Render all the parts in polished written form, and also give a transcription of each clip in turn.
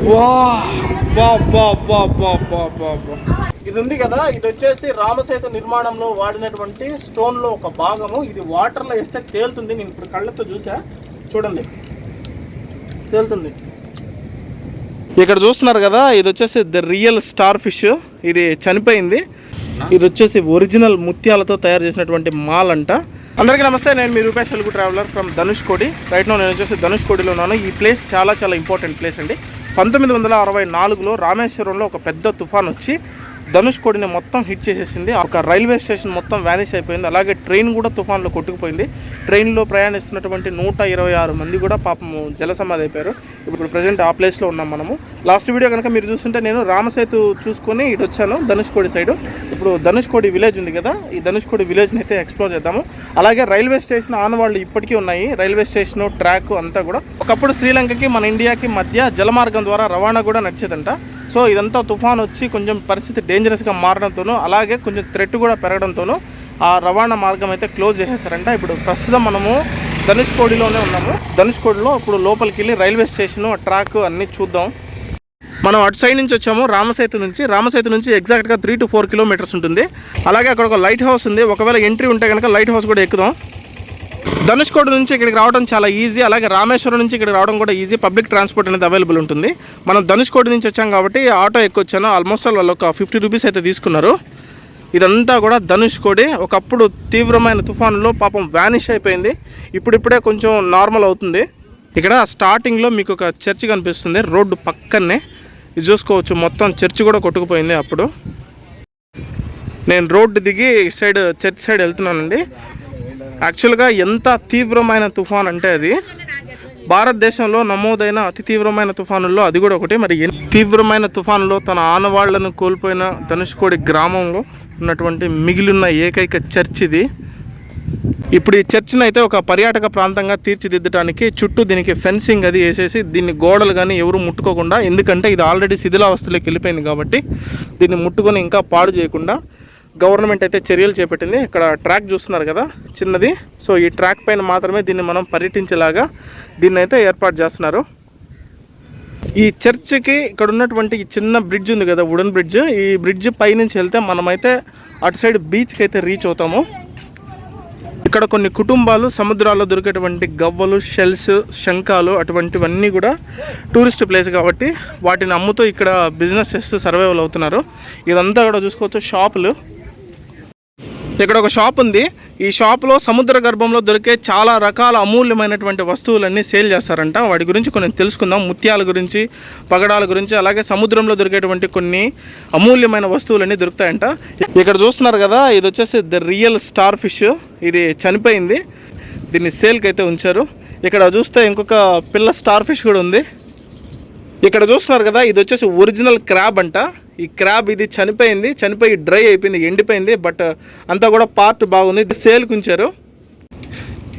ఇది ఉంది కదా, ఇది వచ్చేసి రామసేతు నిర్మాణంలో వాడినటువంటి స్టోన్ లో ఒక భాగము. ఇది వాటర్ లో వేస్తే తేలుతుంది. నేను ఇప్పుడు కళ్ళతో చూసా, చూడండి తేలుతుంది. ఇక్కడ చూస్తున్నారు కదా, ఇది వచ్చేసి ద రియల్ స్టార్ ఫిష్. ఇది చనిపోయింది. ఇది వచ్చేసి ఒరిజినల్ ముత్యాలతో తయారు చేసినటువంటి మాల్ అంట. అందరికీ నమస్తే, నేను మీ Rupesh Telugu traveller from Dhanushkodi. Right no నేను వచ్చేసి ధనుష్కోడిలో ఉన్నాను. ఈ ప్లేస్ చాలా ఇంపార్టెంట్ ప్లేస్ అండి. 1964లో రామేశ్వరంలో ఒక పెద్ద తుఫాన్ వచ్చి ధనుష్కోడిని మొత్తం హిట్ చేసేసింది. ఒక రైల్వే స్టేషన్ మొత్తం వ్యానిష్ అయిపోయింది. అలాగే ట్రైన్ కూడా తుఫాన్లో కొట్టుకుపోయింది. ట్రైన్లో ప్రయాణిస్తున్నటువంటి 126 మంది కూడా పాపము జలసమాధి అయిపోయారు. ఇప్పుడు ప్రజెంట్ ఆ ప్లేస్లో ఉన్నాం మనము. లాస్ట్ వీడియో కనుక మీరు చూస్తుంటే నేను రామసేతు చూసుకొని ఇటు వచ్చాను ధనుష్కోడి సైడ్. ఇప్పుడు ధనుష్కోడి విలేజ్ ఉంది కదా, ఈ ధనుష్కోడి విలేజ్ని అయితే ఎక్స్ప్లోర్ చేద్దాము. అలాగే రైల్వే స్టేషన్ ఆనవాళ్ళు ఇప్పటికీ ఉన్నాయి. రైల్వే స్టేషన్ ట్రాక్ అంతా కూడా ఒకప్పుడు శ్రీలంకకి మన ఇండియాకి మధ్య జలమార్గం ద్వారా రవాణా కూడా నడిచేదంట. సో ఇదంతా తుఫాన్ వచ్చి కొంచెం పరిస్థితి డేంజరస్గా మారడంతోనూ అలాగే కొంచెం థ్రెట్ కూడా పెరగడంతోనూ ఆ రవాణా మార్గం అయితే క్లోజ్ చేసేసారంట. ఇప్పుడు ప్రస్తుతం మనము ధనుష్కోడిలోనే ఉన్నాము. ధనుష్కోడిలో ఇప్పుడు లోపలికి వెళ్ళి రైల్వే స్టేషన్ ట్రాక్ అన్నీ చూద్దాం. మనం అటు సైడ్ నుంచి వచ్చాము రామసేతు నుంచి ఎగ్జాక్ట్గా 3 to 4 కిలోమీటర్స్ ఉంటుంది. అలాగే అక్కడ ఒక లైట్ హౌస్ ఉంది. ఒకవేళ ఎంట్రీ ఉంటే కనుక లైట్ హౌస్ కూడా ఎక్కుదాం. ధనుష్కోడి నుంచి ఇక్కడికి రావడం చాలా ఈజీ. అలాగే రామేశ్వరం నుంచి ఇక్కడికి రావడం కూడా ఈజీ. పబ్లిక్ ట్రాన్స్పోర్ట్ అనేది అవైలబుల్ ఉంటుంది. మనం ధనుష్కోడి నుంచి వచ్చాం కాబట్టి ఆటో ఎక్కొచ్చాను. ఆల్మోస్ట్ వాళ్ళు ఒక 50 రూపీస్ అయితే తీసుకున్నారు. ఇదంతా కూడా ధనుష్కోడి. ఒకప్పుడు తీవ్రమైన తుఫానులో పాపం వ్యానిష్ అయిపోయింది. ఇప్పుడిప్పుడే కొంచెం నార్మల్ అవుతుంది. ఇక్కడ స్టార్టింగ్లో మీకు ఒక చర్చ్ కనిపిస్తుంది రోడ్డు పక్కనే. ఇది చూసుకోవచ్చు, మొత్తం చర్చ్ కూడా కొట్టుకుపోయింది. అప్పుడు నేను రోడ్డు దిగి సైడ్ చర్చ్ సైడ్ వెళ్తున్నానండి. యాక్చువల్గా ఎంత తీవ్రమైన తుఫాన్ అంటే అది భారతదేశంలో నమోదైన అతి తీవ్రమైన తుఫానుల్లో అది కూడా ఒకటి. మరి తీవ్రమైన తుఫానులో తన ఆనవాళ్లను కోల్పోయిన ధనుష్కోడి గ్రామంలో ఉన్నటువంటి మిగిలిన ఏకైక చర్చ్ ఇది. ఇప్పుడు ఈ చర్చ్ని అయితే ఒక పర్యాటక ప్రాంతంగా తీర్చిదిద్దడానికి చుట్టూ దీనికి ఫెన్సింగ్ అది వేసేసి దీన్ని గోడలు కానీ ఎవరు ముట్టుకోకుండా, ఎందుకంటే ఇది ఆల్రెడీ శిథిలావస్థలోకి వెళ్ళిపోయింది కాబట్టి దీన్ని ముట్టుకొని ఇంకా పాడు చేయకుండా గవర్నమెంట్ అయితే చర్యలు చేపట్టింది. ఇక్కడ ట్రాక్ చూస్తున్నారు కదా చిన్నది. సో ఈ ట్రాక్ పైన మాత్రమే దీన్ని మనం పర్యటించేలాగా దీన్ని అయితే ఏర్పాటు చేస్తున్నారు. ఈ చర్చ్కి ఇక్కడ ఉన్నటువంటి ఈ చిన్న బ్రిడ్జ్ ఉంది కదా, వుడెన్ బ్రిడ్జ్. ఈ బ్రిడ్జ్ పైనుంచి వెళ్తే మనమైతే అటు సైడ్ బీచ్కి అయితే రీచ్ అవుతాము. ఇక్కడ కొన్ని కుటుంబాలు సముద్రాల్లో దొరికేటువంటి గవ్వలు, షెల్స్, శంఖాలు అటువంటివన్నీ కూడా టూరిస్ట్ ప్లేస్ కాబట్టి వాటిని అమ్ముతూ ఇక్కడ బిజినెస్ చేస్తూ సర్వైవల్ అవుతున్నారు. ఇదంతా కూడా చూసుకోవచ్చు షాపులు. ఇక్కడ ఒక షాప్ ఉంది. ఈ షాప్లో సముద్ర గర్భంలో దొరికే చాలా రకాల అమూల్యమైనటువంటి వస్తువులన్నీ సేల్ చేస్తారంట. వాటి గురించి కొన్ని తెలుసుకుందాం. ముత్యాల గురించి, పగడాల గురించి, అలాగే సముద్రంలో దొరికేటువంటి కొన్ని అమూల్యమైన వస్తువులన్నీ దొరుకుతాయంట. ఇక్కడ చూస్తున్నారు కదా, ఇది వచ్చేసి ద రియల్ స్టార్ ఫిష్. ఇది చనిపోయింది. దీన్ని సేల్కి అయితే ఉంచారు. ఇక్కడ చూస్తే ఇంకొక పిల్ల స్టార్ ఫిష్ కూడా ఉంది. ఇక్కడ చూస్తున్నారు కదా, ఇది వచ్చేసి ఒరిజినల్ క్రాబ్ అంట. ఈ క్రాబ్ ఇది చనిపోయి డ్రై అయిపోయింది, ఎండిపోయింది. బట్ అంతా కూడా పార్ట్ బాగుంది. ఇది సేల్కి ఉంచారు.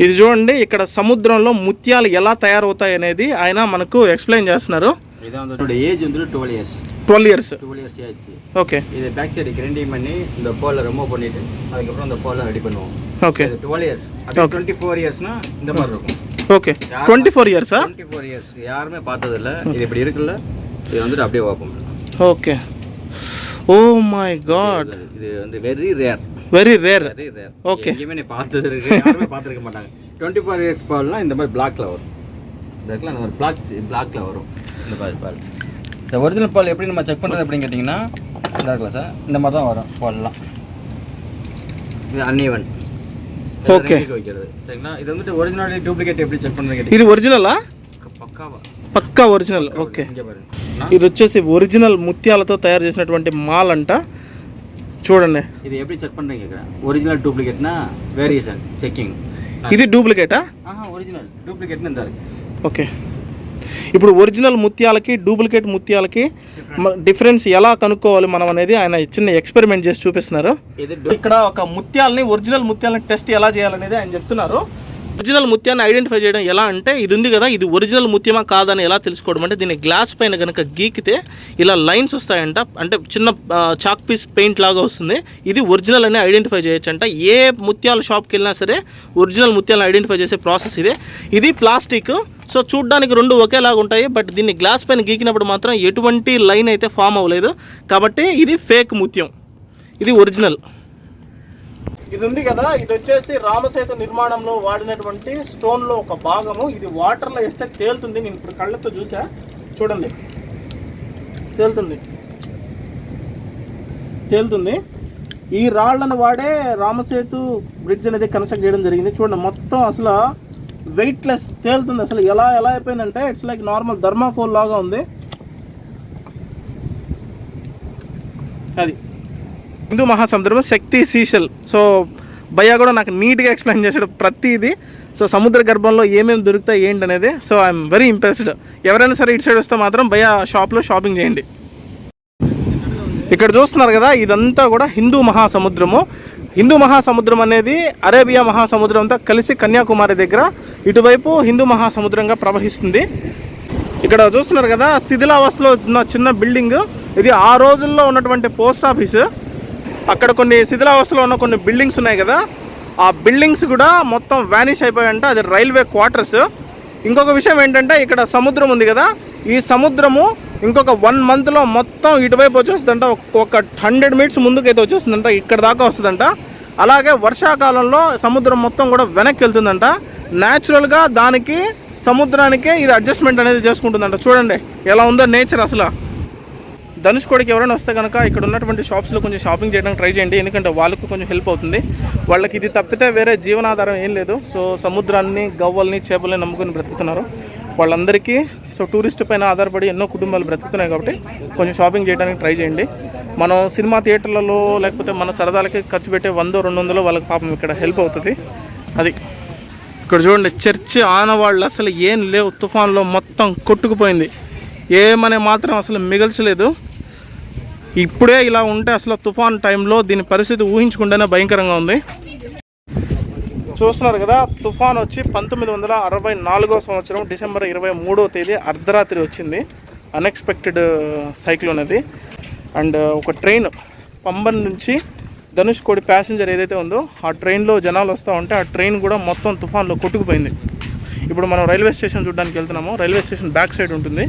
ఇది చూడండి, ఇక్కడ సముద్రంలో ముత్యాలు ఎలా తయారవుతాయి అనేది ఆయన మనకు ఎక్స్ప్లెయిన్ చేస్తున్నారు. ஏஜ் வந்து 12 years. 12 years ஆச்சு. ஓகே. இது பேக் சைடு கிரைண்டிங் பண்ணி இந்த போல ரிமூவ் பண்ணிட்டு அதுக்கு அப்புறம் இந்த போல ரெடி பண்ணுவோம். ஓகே. 12 years. அது 24 yearsனா இந்த மாதிரி இருக்கும். ஓகே. 24 yearsா? 24 years. யாருமே பார்த்தது இல்ல. இது இப்படி இருக்குல்ல. இது வந்து அப்படியே ஓபன் பண்ணலாம். ஓகே. Oh my God. இது வந்து வெரி ரேர். ஓகே. எங்கேயுமே பார்த்தது இருக்கு. யாருமே பார்த்திருக்க மாட்டாங்க. 24 years பால்னா இந்த மாதிரி பிளாக்ல வரும். இதெல்லாம் இந்த மாதிரி பிளாக்ல வரும். இந்த பால் இந்த ஒரிஜினல் பால் எப்படி நம்ம செக் பண்ணுறது அப்படின்னு கேட்டிங்கன்னா இந்த இருக்குல்ல சார், இந்த மாதிரி தான் வரும் பால்லாம். இது அன்இவன். ஓகே. வைக்கிறது சரிங்களா. இது வந்துட்டு ஒரிஜினல் டூப்ளிகேட் எப்படி செக் பண்ணுறது கேட்டிங்கன்னா இது ఒరిజినలా? పక్కా ఒరిజినల్. ఓకే. ఇది వచ్చేసి ఒరిజినల్ ముత్యాలతో తయారు చేసినటువంటి మాల్ అంట. చూడండి ఇది எப்படி చెక్ பண்ணுறீங்க கேட்குறேன். ఒరిజినల్ డూప్లికేట్னா వేరియేషన్ చెకింగ్. ఇది డూప్లికేటా? ఒరిజినల్ డూప్లికేట్ని ఇంత ఓకే. ఇప్పుడు ఒరిజినల్ ముత్యాలకి డూప్లికేట్ ముత్యాలకి డిఫరెన్స్ ఎలా కనుక్కోవాలి మనం అనేది ఆయన చిన్న ఎక్స్పెరిమెంట్ చేసి చూపిస్తున్నారు. ఇక్కడ ఒక ఒరిజినల్ ముత్యాలని టెస్ట్ ఎలా చేయాలనేది ఆయన చెప్తున్నారు. ఒరిజినల్ ముత్యాన్ని ఐడెంటిఫై చేయడం ఎలా అంటే, ఇది ఉంది కదా, ఇది ఒరిజినల్ ముత్యమా కాదని ఎలా తెలుసుకోవడం అంటే, దీన్ని గ్లాస్ పైన కనుక గీకితే ఇలా లైన్స్ వస్తాయంట, అంటే చిన్న చాక్ పీస్ పెయింట్ లాగా వస్తుంది. ఇది ఒరిజినల్ అని ఐడెంటిఫై చేయొచ్చు అంట. ఏ ముత్యాల షాప్కి వెళ్ళినా సరే ఒరిజినల్ ముత్యాలను ఐడెంటిఫై చేసే ప్రాసెస్ ఇదే. ఇది ప్లాస్టిక్, సో చూడ్డానికి రెండు ఒకేలాగా ఉంటాయి, బట్ దీన్ని గ్లాస్ పైన గీకినప్పుడు మాత్రం ఎటువంటి లైన్ అయితే ఫామ్ అవ్వలేదు, కాబట్టి ఇది ఫేక్ ముత్యం, ఇది ఒరిజినల్. ఇది ఉంది కదా, ఇది వచ్చేసి రామసేతు నిర్మాణంలో వాడినటువంటి స్టోన్లో ఒక భాగము. ఇది వాటర్లో వేస్తే తేలుతుంది. నేను ఇప్పుడు కళ్ళతో చూసా, చూడండి, తేలుతుంది. ఈ రాళ్లను వాడే రామసేతు బ్రిడ్జ్ అనేది కన్స్ట్రక్ట్ చేయడం జరిగింది. చూడండి, మొత్తం అసలు వెయిట్లెస్ తేలుతుంది. అసలు ఎలా అయిపోయిందంటే ఇట్స్ లైక్ నార్మల్ థర్మాకోల్ లాగా ఉంది. అది హిందూ మహాసముద్రం శక్తి సీషెల్. సో భయ్య కూడా నాకు నీట్గా ఎక్స్ప్లెయిన్ చేశాడు ప్రతిదీ. సో సముద్ర గర్భంలో ఏమేమి దొరుకుతాయి ఏంటి అనేది. So I'm very impressed. ఎవరైనా సరే ఇటు సైడ్ వస్తే మాత్రం భయ్య షాప్లో షాపింగ్ చేయండి. ఇక్కడ చూస్తున్నారు కదా, ఇదంతా కూడా హిందూ మహాసముద్రము. హిందూ మహాసముద్రం అనేది అరేబియా మహాసముద్రంతో కలిసి కన్యాకుమారి దగ్గర ఇటువైపు హిందూ మహాసముద్రంగా ప్రవహిస్తుంది. ఇక్కడ చూస్తున్నారు కదా, శిథిలావస్థలో ఉన్న చిన్న బిల్డింగ్. ఇది ఆ రోజుల్లో ఉన్నటువంటి పోస్ట్ ఆఫీసు. అక్కడ కొన్ని శిథిలావస్థలో ఉన్న కొన్ని బిల్డింగ్స్ ఉన్నాయి కదా, ఆ బిల్డింగ్స్ కూడా మొత్తం వ్యానిష్ అయిపోయాయంట. అది రైల్వే క్వార్టర్స్. ఇంకొక విషయం ఏంటంటే, ఇక్కడ సముద్రం ఉంది కదా, ఈ సముద్రము ఇంకొక 1 monthలో మొత్తం ఇటువైపు వచ్చేస్తుందంట. ఒక 100 minutes ముందుకైతే వచ్చేస్తుందంట, ఇక్కడ దాకా వస్తుందంట. అలాగే వర్షాకాలంలో సముద్రం మొత్తం కూడా వెనక్కి వెళ్తుందంట. న్యాచురల్గా దానికి సముద్రానికే ఇది అడ్జస్ట్మెంట్ అనేది చేసుకుంటుందంట. చూడండి ఎలా ఉందో నేచర్. అసలు ధనుష్కోడికి ఎవరైనా వస్తే కనుక ఇక్కడ ఉన్నటువంటి షాప్స్లో కొంచెం షాపింగ్ చేయడానికి ట్రై చేయండి, ఎందుకంటే వాళ్ళకు కొంచెం హెల్ప్ అవుతుంది. వాళ్ళకి ఇది తప్పితే వేరే జీవనాధారం ఏం లేదు. సో సముద్రాన్ని, గవ్వల్ని, చేపల్ని నమ్ముకొని బ్రతుకుతున్నారు వాళ్ళందరికీ. సో టూరిస్ట్ పైన ఆధారపడి ఎన్నో కుటుంబాలు బ్రతుకుతున్నాయి, కాబట్టి కొంచెం షాపింగ్ చేయడానికి ట్రై చేయండి. మనం సినిమా థియేటర్లలో లేకపోతే మన సరదాలకి ఖర్చు పెట్టే 100-200 వాళ్ళకి పాపం ఇక్కడ హెల్ప్ అవుతుంది. అది ఇక్కడ చూడండి, చర్చి ఆనవాళ్ళు అసలు ఏం లేవు. తుఫాన్లో మొత్తం కొట్టుకుపోయింది, ఏమనే మాత్రం అసలు మిగల్చలేదు. ఇప్పుడే ఇలా ఉంటే అసలు తుఫాన్ టైంలో దీని పరిస్థితి ఊహించుకుంటేనే భయంకరంగా ఉంది. చూస్తున్నారు కదా, తుఫాన్ వచ్చి 1964వ సంవత్సరం డిసెంబర్ 23వ తేదీ అర్ధరాత్రి వచ్చింది. అన్ఎక్స్పెక్టెడ్ సైక్లోన్ అది. అండ్ ఒక ట్రైన్ పంబన్ నుంచి ధనుష్కోడి ప్యాసింజర్ ఏదైతే ఉందో ఆ ట్రైన్లో జనాలు వస్తూ ఉంటే ఆ ట్రైన్ కూడా మొత్తం తుఫాన్లో కొట్టుకుపోయింది. ఇప్పుడు మనం రైల్వే స్టేషన్ చూడడానికి వెళ్తున్నాము. రైల్వే స్టేషన్ బ్యాక్ సైడ్ ఉంటుంది.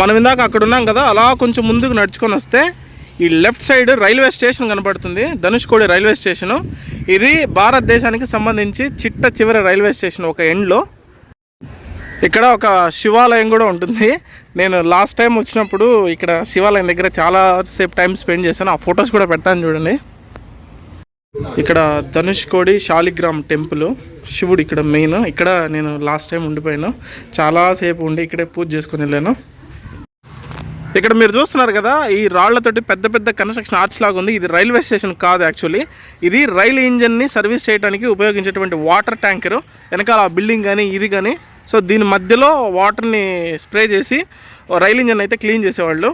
మనం ఇందాక అక్కడ ఉన్నాం కదా, అలా కొంచెం ముందుకు నడుచుకొని వస్తే ఈ లెఫ్ట్ సైడ్ రైల్వే స్టేషన్ కనబడుతుంది, ధనుష్కోడి రైల్వే స్టేషను. ఇది భారతదేశానికి సంబంధించి చిట్ట చివరి రైల్వే స్టేషన్ ఒక ఎండ్లో. ఇక్కడ ఒక శివాలయం కూడా ఉంటుంది. నేను లాస్ట్ టైం వచ్చినప్పుడు ఇక్కడ శివాలయం దగ్గర చాలా సేపు టైం స్పెండ్ చేశాను. ఆ ఫొటోస్ కూడా పెడతాను చూడండి. ఇక్కడ ధనుష్కోడి శాలిగ్రామ్ టెంపుల్, శివుడు ఇక్కడ మెయిన్. ఇక్కడ నేను లాస్ట్ టైం ఉండిపోయాను, చాలాసేపు ఉండి ఇక్కడే పూజ చేసుకుని వెళ్ళాను. ఇక్కడ మీరు చూస్తున్నారు కదా, ఈ రాళ్లతోటి పెద్ద పెద్ద కన్స్ట్రక్షన్ ఆర్ట్స్ లాగా ఉంది. ఇది రైల్వే స్టేషన్ కాదు యాక్చువల్లీ. ఇది రైలు ఇంజన్ని సర్వీస్ చేయడానికి ఉపయోగించేటువంటి వాటర్ ట్యాంకరు. వెనకాల ఆ బిల్డింగ్ కానీ ఇది కానీ. సో దీని మధ్యలో వాటర్ని స్ప్రే చేసి రైలు ఇంజన్ అయితే క్లీన్ చేసేవాళ్ళు.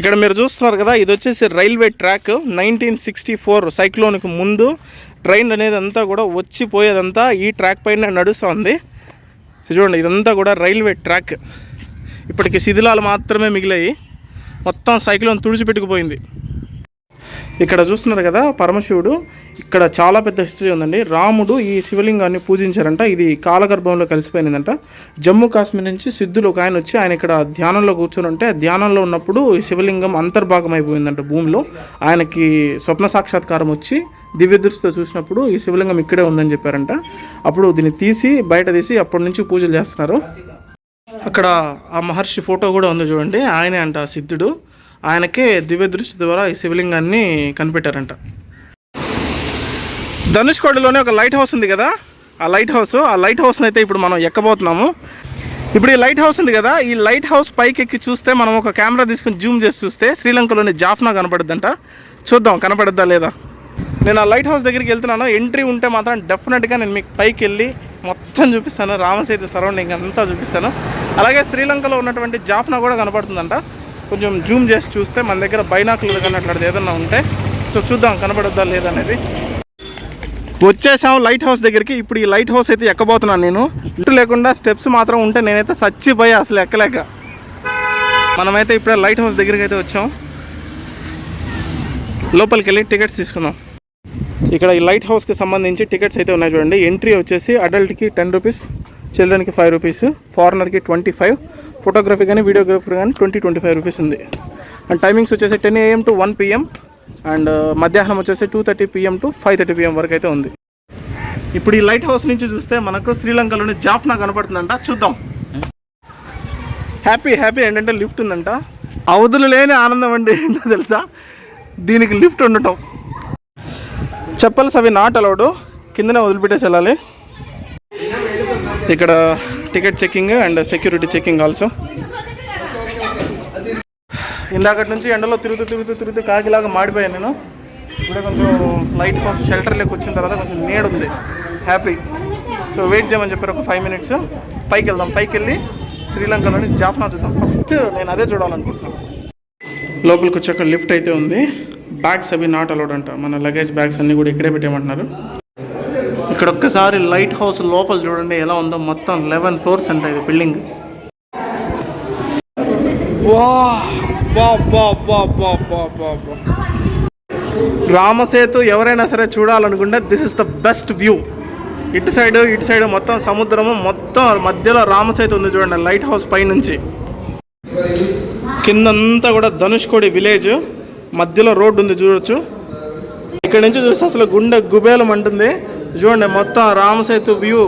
ఇక్కడ మీరు చూస్తున్నారు కదా, ఇది వచ్చేసి రైల్వే ట్రాక్. 1964 సైక్లోన్కి ముందు ట్రైన్ అనేది అంతా కూడా వచ్చిపోయేదంతా ఈ ట్రాక్ పైన నడుస్తుంది. చూడండి, ఇదంతా కూడా రైల్వే ట్రాక్. ఇప్పటికి శిథిలాలు మాత్రమే మిగిలాయి, మొత్తం సైక్లోన్ తుడిచిపెట్టుకుపోయింది. ఇక్కడ చూస్తున్నారు కదా పరమశివుడు. ఇక్కడ చాలా పెద్ద హిస్టరీ ఉందండి. రాముడు ఈ శివలింగాన్ని పూజించారంట. ఇది కాలగర్భంలో కలిసిపోయిందంట. జమ్మూ కాశ్మీర్ నుంచి సిద్ధులు ఒక ఆయన వచ్చి ఆయన ఇక్కడ ధ్యానంలో కూర్చొని ధ్యానంలో ఉన్నప్పుడు ఈ శివలింగం అంతర్భాగం అయిపోయిందంట భూమిలో. ఆయనకి స్వప్న సాక్షాత్కారం వచ్చి దివ్య దృష్టితో చూసినప్పుడు ఈ శివలింగం ఇక్కడే ఉందని చెప్పారంట. అప్పుడు దీన్ని తీసి బయట తీసి అప్పటి నుంచి పూజలు చేస్తున్నారు. అక్కడ ఆ మహర్షి ఫోటో కూడా ఉంది చూడండి, ఆయనే అంట సిద్ధుడు. ఆయనకే దివ్య దృష్టి ద్వారా ఈ శివలింగాన్ని కనిపెట్టారంట. ధనుష్కోడిలోనే ఒక లైట్ హౌస్ ఉంది కదా, ఆ లైట్ హౌస్ని అయితే ఇప్పుడు మనం ఎక్కబోతున్నాము. ఇప్పుడు ఈ లైట్ హౌస్ ఉంది కదా, ఈ లైట్ హౌస్ పైకి ఎక్కి చూస్తే మనం ఒక కెమెరా తీసుకుని జూమ్ చేసి చూస్తే శ్రీలంకలోని జాఫ్నా కనపడుద్దంట. చూద్దాం కనపడుద్దా లేదా. నేను ఆ లైట్ హౌస్ దగ్గరికి వెళ్తున్నాను. ఎంట్రీ ఉంటే మాత్రం డెఫినెట్గా నేను మీకు పైకి వెళ్ళి మొత్తం చూపిస్తాను, రామసేతు సరౌండింగ్ అంతా చూపిస్తాను. అలాగే శ్రీలంకలో ఉన్నటువంటి జాఫ్నా కూడా కనపడుతుందంట. కొంచెం జూమ్ చేసి చూస్తే మన దగ్గర బైనాకులర్ కానీ అట్లాంటిది ఏదన్నా ఉంటే సో చూద్దాం కనపడుద్దా లేదనేది. వచ్చేసాం లైట్ హౌస్ దగ్గరికి. ఇప్పుడు ఈ లైట్ హౌస్ అయితే ఎక్కబోతున్నాను నేను. లిఫ్ట్ లేకుండా స్టెప్స్ మాత్రం ఉంటే నేనైతే చచ్చిపోయా అసలు ఎక్కలేక. మనమైతే ఇప్పుడే లైట్ హౌస్ దగ్గరికి అయితే వచ్చాం. లోపలికి వెళ్ళి టికెట్స్ తీసుకుందాం. ఇక్కడ ఈ లైట్ హౌస్కి సంబంధించి టికెట్స్ అయితే ఉన్నాయి చూడండి. ఎంట్రీ వచ్చేసి అడల్ట్కి 10 రూపీస్, చిల్డ్రన్కి 5 రూపీస్, ఫారినర్కి 25, ఫోటోగ్రఫీ కానీ వీడియోగ్రఫీ కానీ 20-25 రూపీస్ ఉంది. అండ్ టైమింగ్స్ వచ్చేసి 10 AM to 1 PM అండ్ మధ్యాహ్నం వచ్చేసి 2:30 PM to 5:30 PM వరకు అయితే ఉంది. ఇప్పుడు ఈ లైట్ హౌస్ నుంచి చూస్తే మనకు శ్రీలంకలోని జాఫ్నా కనపడుతుందంట. చూద్దాం. హ్యాపీ ఏంటంటే లిఫ్ట్ ఉందంట. అవధులు లేని ఆనందం అండి. ఏంటో తెలుసా, దీనికి లిఫ్ట్ ఉండటం. చెప్పల్స్ అవి నాట్ అలౌడ్, కిందనే వదిలిపెట్టేసి వెళ్ళాలి. ఇక్కడ ticket checking and security checking also. ఇందాకటి నుంచి ఎండలో తిరుగుతూ కాకిలాగా మాడిపోయాను నేను. ఇప్పుడు కొంచెం లైట్ హౌస్ షెల్టర్ లెక్క వచ్చిన తర్వాత కొంచెం నీడ ఉంది. హ్యాపీ. సో వెయిట్ చేయమని చెప్పారు ఒక 5 minutes. పైకి వెళ్దాం. పైకి వెళ్ళి శ్రీలంకలోని జాఫ్నా చూద్దాం. ఫస్ట్ నేను అదే చూడాలనుకుంటున్నాను. లోపలికి వచ్చాక లిఫ్ట్ అయితే ఉంది. బ్యాగ్స్ అవి నాట్ అలౌడ్ అంట. మన లగేజ్ బ్యాగ్స్ అన్నీ కూడా ఇక్కడే పెట్టేయమంటున్నారు. ఇక్కడ ఒక్కసారి లైట్ హౌస్ లోపల చూడండి ఎలా ఉందో. మొత్తం 11 floors అంట ఇది బిల్డింగ్. రామసేతు ఎవరైనా సరే చూడాలనుకుంటే this is the best view. ఇటు సైడ్ మొత్తం సముద్రము, మొత్తం మధ్యలో రామసేతు ఉంది చూడండి లైట్ హౌస్ పై నుంచి. కిందంతా కూడా ధనుష్కోడి విలేజ్, మధ్యలో రోడ్డు ఉంది చూడొచ్చు. ఇక్కడ నుంచి చూస్తే అసలు గుండె గుబేలం అంటుంది. చూడండి మొత్తం రామసేతు వ్యూ,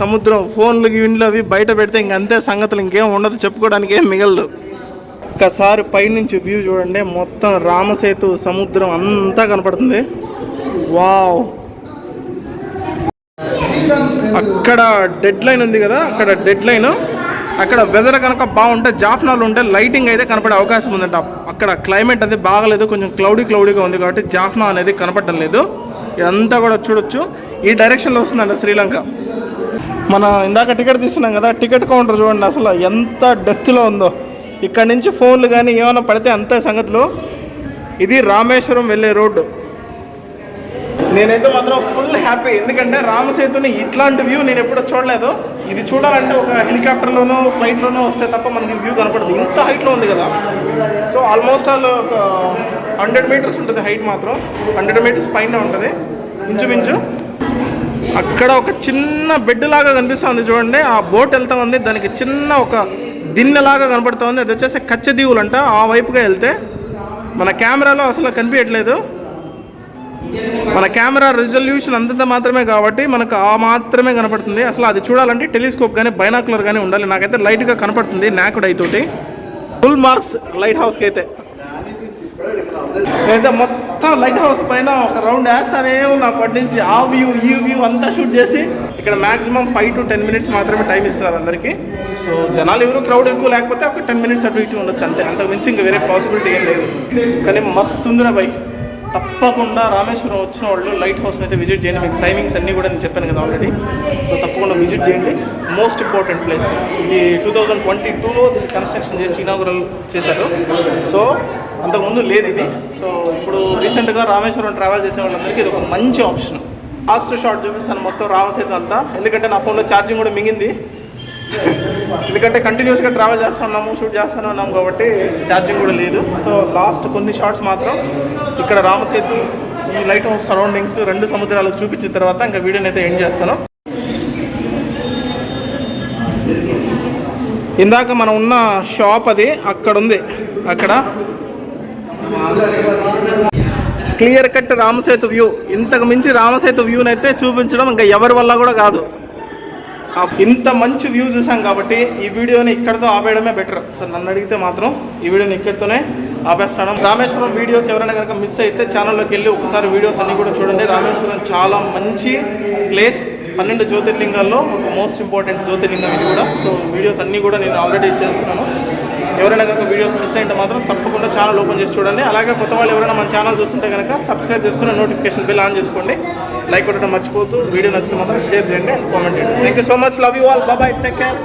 సముద్రం. ఫోన్లు ఇండ్లు అవి బయట పెడితే ఇంకంతే సంగతులు, ఇంకేం ఉండదు, చెప్పుకోవడానికి ఏం మిగలదు. ఒక్కసారి పైనుంచి వ్యూ చూడండి. మొత్తం రామసేతు, సముద్రం అంతా కనపడుతుంది. వావ్. అక్కడ డెడ్ లైన్ ఉంది కదా, అక్కడ డెడ్ లైన్. అక్కడ వెదర్ కనుక బాగుంటే జాఫ్నాలో ఉంటే లైటింగ్ అయితే కనపడే అవకాశం ఉందంట. అక్కడ క్లైమేట్ అది బాగలేదు, కొంచెం క్లౌడీగా ఉంది కాబట్టి జాఫ్నా అనేది కనపడడం లేదు. ఇదంతా కూడా చూడొచ్చు. ఈ డైరెక్షన్లో వస్తుందంట శ్రీలంక. మన ఇందాక టికెట్ తీసుకున్నాం కదా, టికెట్ కౌంటర్ చూడండి అసలు ఎంత డెప్త్లో ఉందో. ఇక్కడ నుంచి ఫోన్లు కానీ ఏమైనా పడితే అంతే సంగతులు. ఇది రామేశ్వరం వెళ్ళే రోడ్డు. నేనైతే మాత్రం ఫుల్ హ్యాపీ. ఎందుకంటే రామసేతుని ఇట్లాంటి వ్యూ నేను ఎప్పుడూ చూడలేదు. ఇది చూడాలంటే ఒక హెలికాప్టర్లోనో ఫ్లైట్లోనో వస్తే తప్ప మనకి వ్యూ కనపడదు. ఇంత హైట్లో ఉంది కదా. సో ఆల్మోస్ట్ ఆల్ ఒక 100 meters ఉంటుంది హైట్. మాత్రం 100 meters పైన ఉంటుంది ఇంచుమించు. అక్కడ ఒక చిన్న బెడ్ లాగా కనిపిస్తుంది చూడండి. ఆ బోట్ వెళ్తా ఉంది, దానికి చిన్న ఒక దిన్నెలాగా కనపడుతుంది. అది వచ్చేసి కచ్చదీవులు అంట. ఆ వైపుగా వెళ్తే మన కెమెరాలో అసలు కనిపించట్లేదు. మన కెమెరా రిజల్యూషన్ అంతంత మాత్రమే కాబట్టి మనకు ఆ మాత్రమే కనపడుతుంది. అసలు అది చూడాలంటే టెలిస్కోప్ కానీ బైనాకులర్ కానీ ఉండాలి. నాకైతే లైట్గా కనపడుతుంది నాకుడ్ అయితోటి. ఫుల్ మార్క్స్ లైట్ హౌస్కి అయితే. నేనైతే మొత్తం లైట్ హౌస్ పైన ఒక రౌండ్ వేస్తానే ఉన్నా అప్పటి నుంచి. ఆ వ్యూ ఈ వ్యూ అంతా షూట్ చేసి. ఇక్కడ మ్యాక్సిమం 5 to 10 minutes మాత్రమే టైం ఇస్తున్నారు అందరికీ. సో జనాలు ఎవరు క్రౌడ్ ఎక్కువ లేకపోతే ఒక 10 minutes అటు ఇటు ఉండొచ్చు అంతే. అంతకు మించి ఇంకా వేరే పాసిబిలిటీ ఏం లేదు. కానీ మస్తు ఉందిరా బై. తప్పకుండా రామేశ్వరం వచ్చిన వాళ్ళు లైట్ హౌస్ని అయితే విజిట్ చేయండి. మీకు టైమింగ్స్ అన్నీ కూడా నేను చెప్పాను కదా ఆల్రెడీ. సో తప్పకుండా విజిట్ చేయండి. Most important place. ఇది 2022లో కన్స్ట్రక్షన్ చేసి ఇనాగురల్ చేశారు. సో అంతకుముందు లేదు ఇది. సో ఇప్పుడు రీసెంట్గా రామేశ్వరం ట్రావెల్ చేసే వాళ్ళందరికీ ఇది ఒక మంచి ఆప్షన్. లాస్ట్ షాట్ చూపిస్తాను మొత్తం రామసేతు అంతా. ఎందుకంటే నా ఫోన్లో ఛార్జింగ్ కూడా మింగింది. ఎందుకంటే కంటిన్యూస్గా ట్రావెల్ చేస్తున్నాము, షూట్ చేస్తూనే ఉన్నాము కాబట్టి ఛార్జింగ్ కూడా లేదు. సో లాస్ట్ కొన్ని షార్ట్స్ మాత్రం ఇక్కడ రామసేతు, ఈ లైట్ హౌస్ సరౌండింగ్స్, 2 సముద్రాలు చూపించిన తర్వాత ఇంకా వీడియోని అయితే ఎండ్ చేస్తాను. ఇందాక మనం ఉన్న షాప్ అది అక్కడ ఉంది. అక్కడ క్లియర్ కట్ రామసేతు వ్యూ. ఇంతకు మించి రామసేతు వ్యూని అయితే చూపించడం ఇంకా ఎవరి వల్ల కూడా కాదు. ఇంత మంచి వ్యూ చూసాం కాబట్టి ఈ వీడియోని ఇక్కడితో ఆపేయడమే బెటర్. సో నన్ను అడిగితే మాత్రం ఈ వీడియోని ఇక్కడితోనే ఆపేస్తాను. రామేశ్వరం వీడియోస్ ఎవరైనా కనుక మిస్ అయితే ఛానల్లోకి వెళ్ళి ఒకసారి వీడియోస్ అన్నీ కూడా చూడండి. రామేశ్వరం చాలా మంచి ప్లేస్. 12 జ్యోతిర్లింగాల్లో ఒక మోస్ట్ ఇంపార్టెంట్ జ్యోతిర్లింగం ఇది కూడా. సో వీడియోస్ అన్నీ కూడా నేను ఆల్రెడీ చేస్తున్నాను. ఎవరైనా కనుక వీడియోస్ మిస్ అయితే మాత్రం తప్పకుండా ఛానల్ ఓపెన్ చేసి చూడండి. అలాగే కొత్త వాళ్ళు ఎవరైనా మన ఛానల్ చూస్తుంటే కనుక సబ్స్క్రైబ్ చేసుకుని నోటిఫికేషన్ బిల్ ఆన్ చేసుకోండి. లైక్ కొట్టడం మర్చిపోతూ వీడియో నచ్చితే మాత్రం షేర్ చేయండి అండ్ కామెంట్ చేయండి. Thank you so much. Love you all. Bye. Take care.